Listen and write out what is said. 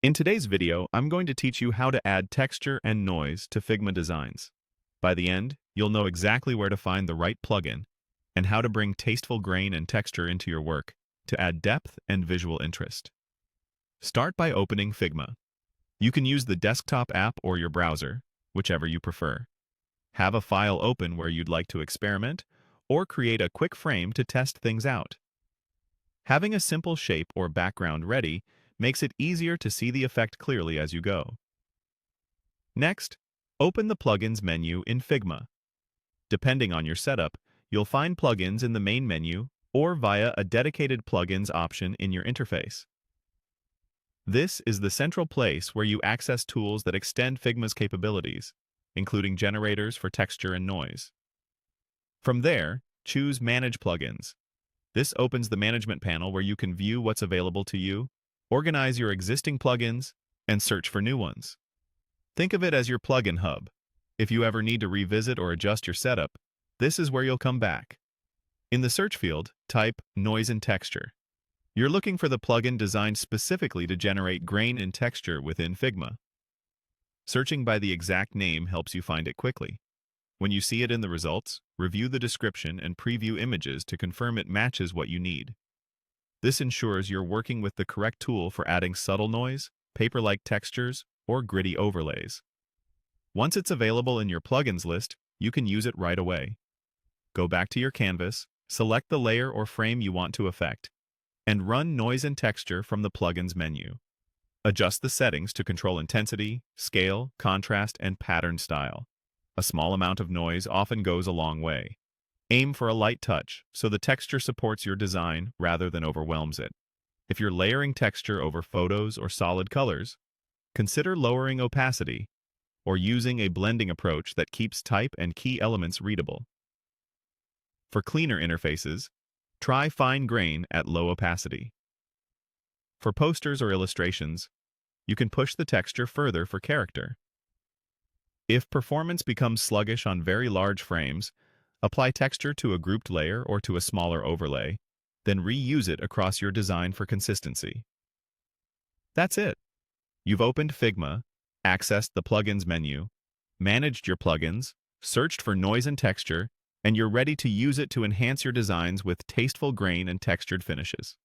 In today's video, I'm going to teach you how to add texture and noise to Figma designs. By the end, you'll know exactly where to find the right plugin and how to bring tasteful grain and texture into your work to add depth and visual interest. Start by opening Figma. You can use the desktop app or your browser, whichever you prefer. Have a file open where you'd like to experiment or create a quick frame to test things out. Having a simple shape or background ready makes it easier to see the effect clearly as you go. Next, open the Plugins menu in Figma. Depending on your setup, you'll find plugins in the main menu or via a dedicated plugins option in your interface. This is the central place where you access tools that extend Figma's capabilities, including generators for texture and noise. From there, choose Manage Plugins. This opens the management panel where you can view what's available to you, organize your existing plugins, and search for new ones. Think of it as your plugin hub. If you ever need to revisit or adjust your setup, this is where you'll come back. In the search field, type Noise and Texture. You're looking for the plugin designed specifically to generate grain and texture within Figma. Searching by the exact name helps you find it quickly. When you see it in the results, review the description and preview images to confirm it matches what you need. This ensures you're working with the correct tool for adding subtle noise, paper-like textures, or gritty overlays. Once it's available in your plugins list, you can use it right away. Go back to your canvas, select the layer or frame you want to affect, and run Noise and Texture from the Plugins menu. Adjust the settings to control intensity, scale, contrast, and pattern style. A small amount of noise often goes a long way. Aim for a light touch so the texture supports your design rather than overwhelms it. If you're layering texture over photos or solid colors, consider lowering opacity or using a blending approach that keeps type and key elements readable. For cleaner interfaces, try fine grain at low opacity. For posters or illustrations, you can push the texture further for character. If performance becomes sluggish on very large frames, apply texture to a grouped layer or to a smaller overlay, then reuse it across your design for consistency. That's it. You've opened Figma, accessed the Plugins menu, managed your plugins, searched for noise and texture, and you're ready to use it to enhance your designs with tasteful grain and textured finishes.